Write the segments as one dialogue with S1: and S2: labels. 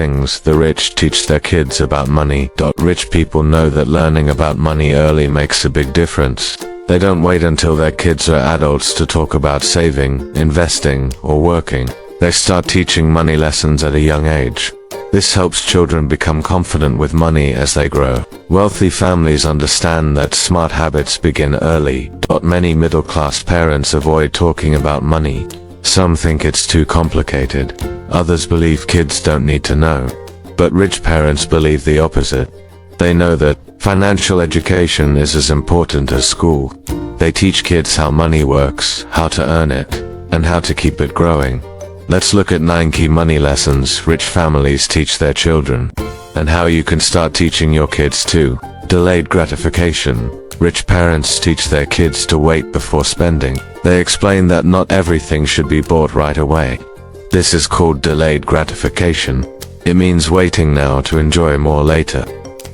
S1: things the rich teach their kids about money. Rich people know that learning about money early makes a big difference. They don't wait until their kids are adults to talk about saving, investing, or working. They start teaching money lessons at a young age. This helps children become confident with money as they grow. Wealthy families understand that smart habits begin early. Many middle-class parents avoid talking about money. Some think it's too complicated. Others believe kids don't need to know. But rich parents believe the opposite. They know that financial education is as important as school. They teach kids how money works, how to earn it, and how to keep it growing. Let's look at 9 key money lessons rich families teach their children, and how you can start teaching your kids too. Delayed gratification. Rich parents teach their kids to wait before spending. They explain that not everything should be bought right away. This is called delayed gratification. It means waiting now to enjoy more later.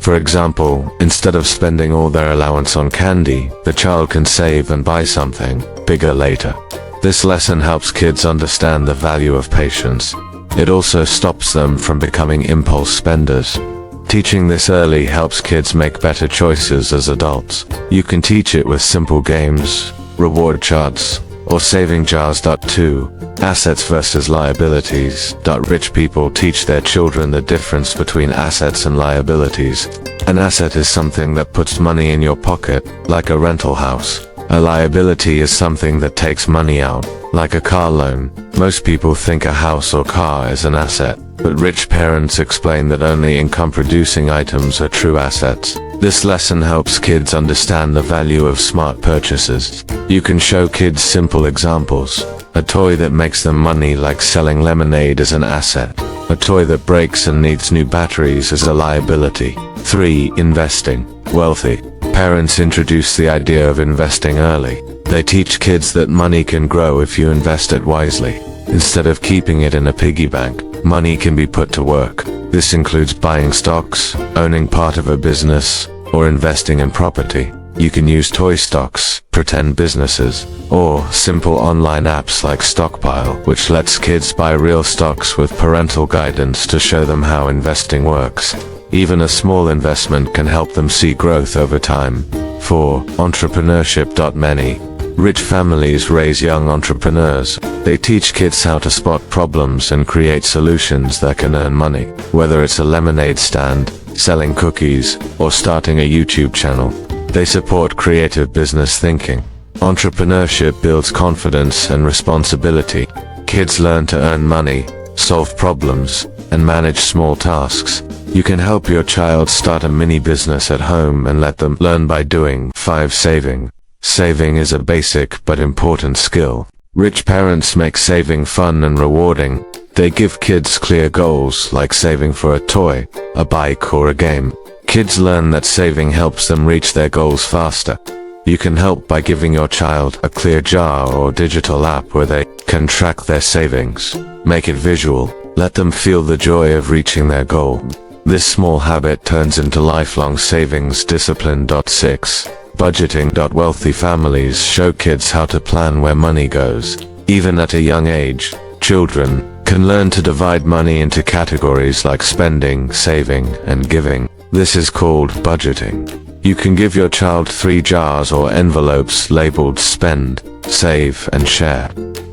S1: For example, instead of spending all their allowance on candy, the child can save and buy something bigger later. This lesson helps kids understand the value of patience. It also stops them from becoming impulse spenders. Teaching this early helps kids make better choices as adults. You can teach it with simple games, reward charts, or saving jars. 2. Assets versus liabilities. Rich people teach their children the difference between assets and liabilities. An asset is something that puts money in your pocket, like a rental house. A liability is something that takes money out, like a car loan. Most people think a house or car is an asset, but rich parents explain that only income-producing items are true assets. This lesson helps kids understand the value of smart purchases. You can show kids simple examples. A toy that makes them money, like selling lemonade, is an asset. A toy that breaks and needs new batteries is a liability. 3. Investing. Wealthy parents introduce the idea of investing early. They teach kids that money can grow if you invest it wisely. Instead of keeping it in a piggy bank, money can be put to work. This includes buying stocks, owning part of a business, or investing in property. You can use toy stocks, pretend businesses, or simple online apps like Stockpile, which lets kids buy real stocks with parental guidance to show them how investing works. Even a small investment can help them see growth over time. 4. Entrepreneurship. Many rich families raise young entrepreneurs. They teach kids how to spot problems and create solutions that can earn money. Whether it's a lemonade stand, selling cookies, or starting a YouTube channel, they support creative business thinking. Entrepreneurship builds confidence and responsibility. Kids learn to earn money, solve problems, and manage small tasks. You can help your child start a mini business at home and let them learn by doing. 5. Saving. Saving is a basic but important skill. Rich parents make saving fun and rewarding. They give kids clear goals, like saving for a toy, a bike, or a game. Kids learn that saving helps them reach their goals faster. You can help by giving your child a clear jar or digital app where they can track their savings. Make it visual. Let them feel the joy of reaching their goal. This small habit turns into lifelong savings discipline. 6. Budgeting. Wealthy families show kids how to plan where money goes. Even at a young age, children can learn to divide money into categories like spending, saving, and giving. This is called budgeting. You can give your child 3 jars or envelopes labeled spend, save, and share.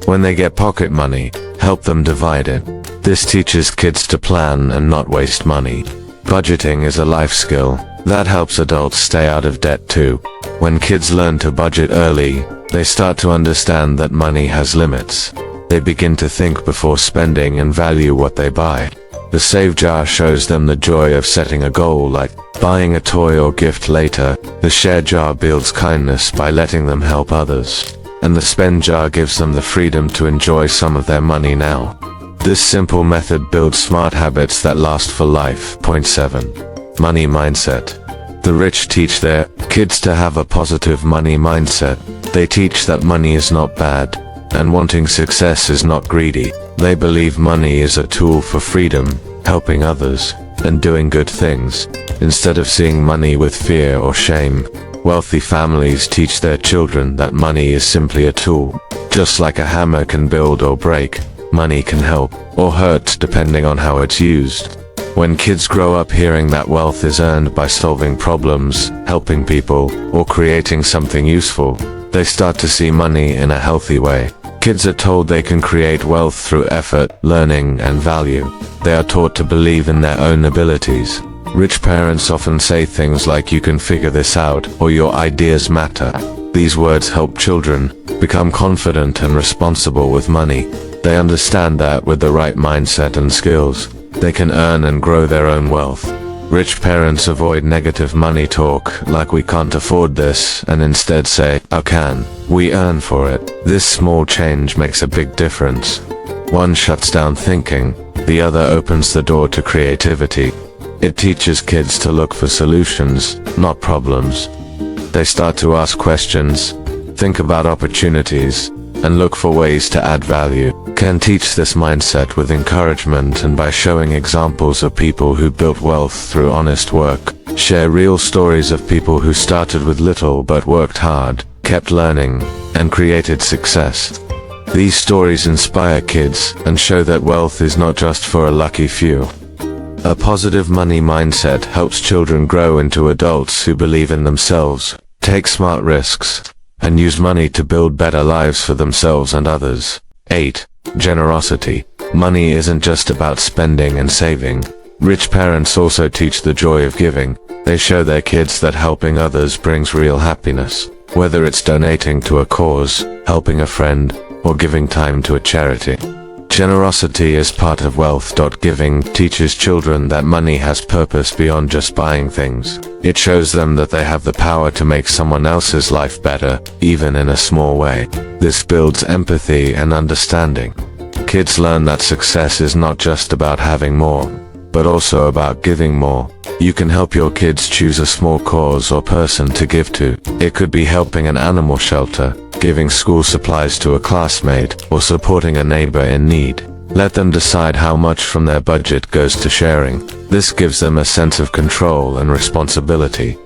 S1: When they get pocket money, help them divide it. This teaches kids to plan and not waste money. Budgeting is a life skill that helps adults stay out of debt too. When kids learn to budget early, they start to understand that money has limits. They begin to think before spending and value what they buy. The save jar shows them the joy of setting a goal, like buying a toy or gift later. The share jar builds kindness by letting them help others. And the spend jar gives them the freedom to enjoy some of their money now. This simple method builds smart habits that last for life. 7. Money mindset. The rich teach their kids to have a positive money mindset. They teach that money is not bad, and wanting success is not greedy. They believe money is a tool for freedom, helping others, and doing good things, instead of seeing money with fear or shame. Wealthy families teach their children that money is simply a tool. Just like a hammer can build or break, money can help or hurt depending on how it's used. When kids grow up hearing that wealth is earned by solving problems, helping people, or creating something useful, they start to see money in a healthy way. Kids are told they can create wealth through effort, learning, and value. They are taught to believe in their own abilities. Rich parents often say things like "you can figure this out" or "your ideas matter." These words help children become confident and responsible with money. They understand that with the right mindset and skills, they can earn and grow their own wealth. Rich parents avoid negative money talk like "we can't afford this" and instead say "I can, we earn for it." This small change makes a big difference. One shuts down thinking, the other opens the door to creativity. It teaches kids to look for solutions, not problems. They start to ask questions, think about opportunities, and look for ways to add value. Can teach this mindset with encouragement and by showing examples of people who built wealth through honest work. Share real stories of people who started with little but worked hard, kept learning, and created success. These stories inspire kids and show that wealth is not just for a lucky few. A positive money mindset helps children grow into adults who believe in themselves, take smart risks, and use money to build better lives for themselves and others. 8. Generosity. Money isn't just about spending and saving. Rich parents also teach the joy of giving. They show their kids that helping others brings real happiness, whether it's donating to a cause, helping a friend, or giving time to a charity. Generosity is part of wealth. Giving teaches children that money has purpose beyond just buying things. It shows them that they have the power to make someone else's life better, even in a small way. This builds empathy and understanding. Kids learn that success is not just about having more, but also about giving more. You can help your kids choose a small cause or person to give to. It could be helping an animal shelter, giving school supplies to a classmate, or supporting a neighbor in need. Let them decide how much from their budget goes to sharing. This gives them a sense of control and responsibility.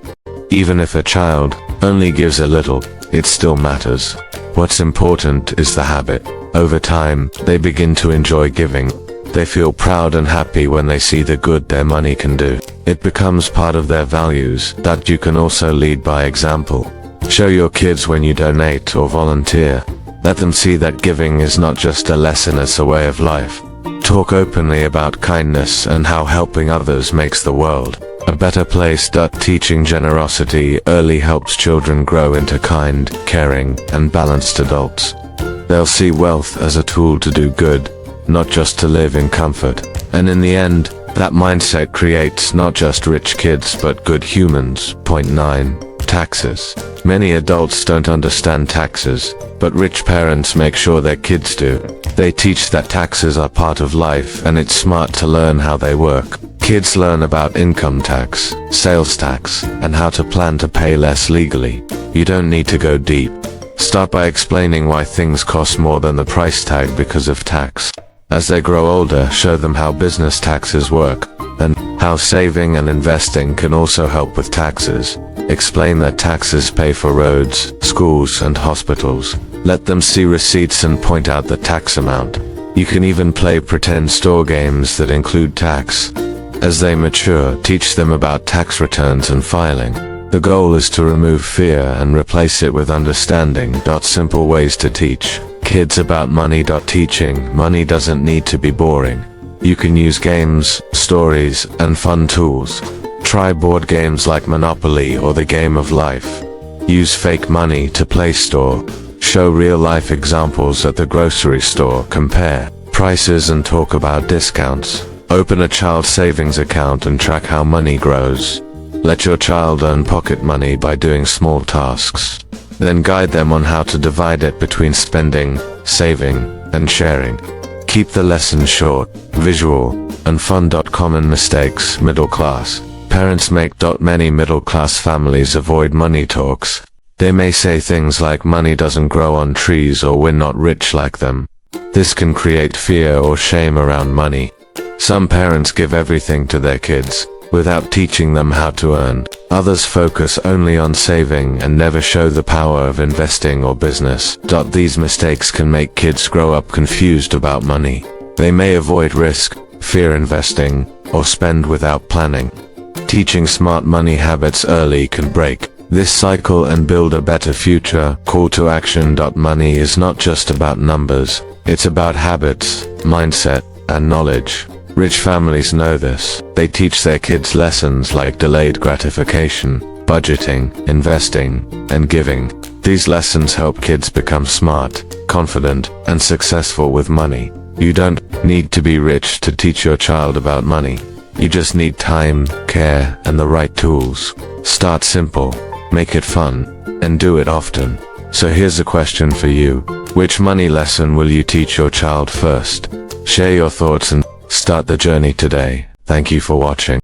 S1: Even if a child only gives a little, it still matters. What's important is the habit. Over time, they begin to enjoy giving. They feel proud and happy when they see the good their money can do. It becomes part of their values. That you can also lead by example. Show your kids when you donate or volunteer. Let them see that giving is not just a lesson, it's a way of life. Talk openly about kindness and how helping others makes the world a better place. Teaching generosity early helps children grow into kind, caring, and balanced adults. They'll see wealth as a tool to do good, not just to live in comfort. And in the end, that mindset creates not just rich kids but good humans. Point 9. Taxes. Many adults don't understand taxes, but rich parents make sure their kids do. They teach that taxes are part of life and it's smart to learn how they work. Kids learn about income tax, sales tax, and how to plan to pay less legally. You don't need to go deep. Start by explaining why things cost more than the price tag because of tax. As they grow older, show them how business taxes work, and how saving and investing can also help with taxes. Explain that taxes pay for roads, schools, and hospitals. Let them see receipts and point out the tax amount. You can even play pretend store games that include tax. As they mature, teach them about tax returns and filing. The goal is to remove fear and replace it with understanding. Simple ways to teach kids about money. Teaching money doesn't need to be boring. You can use games, stories, and fun tools. Try board games like Monopoly or the Game of Life. Use fake money to play store. Show real-life examples at the grocery store. Compare prices and talk about discounts. Open a child savings account and track how money grows. Let your child earn pocket money by doing small tasks. Then guide them on how to divide it between spending, saving, and sharing. Keep the lesson short, visual, and fun. Common mistakes. Middle class parents make. Many middle-class families avoid money talks. They may say things like money doesn't grow on trees or we're not rich like them. This can create fear or shame around money. Some parents give everything to their kids, without teaching them how to earn. Others focus only on saving and never show the power of investing or business. These mistakes can make kids grow up confused about money. They may avoid risk, fear investing, or spend without planning. Teaching smart money habits early can break this cycle and build a better future. Call to action. Money is not just about numbers, it's about habits, mindset, and knowledge. Rich families know this. They teach their kids lessons like delayed gratification, budgeting, investing, and giving. These lessons help kids become smart, confident, and successful with money. You don't need to be rich to teach your child about money. You just need time, care, and the right tools. Start simple, make it fun, and do it often. So here's a question for you. Which money lesson will you teach your child first? Share your thoughts and start the journey today. Thank you for watching.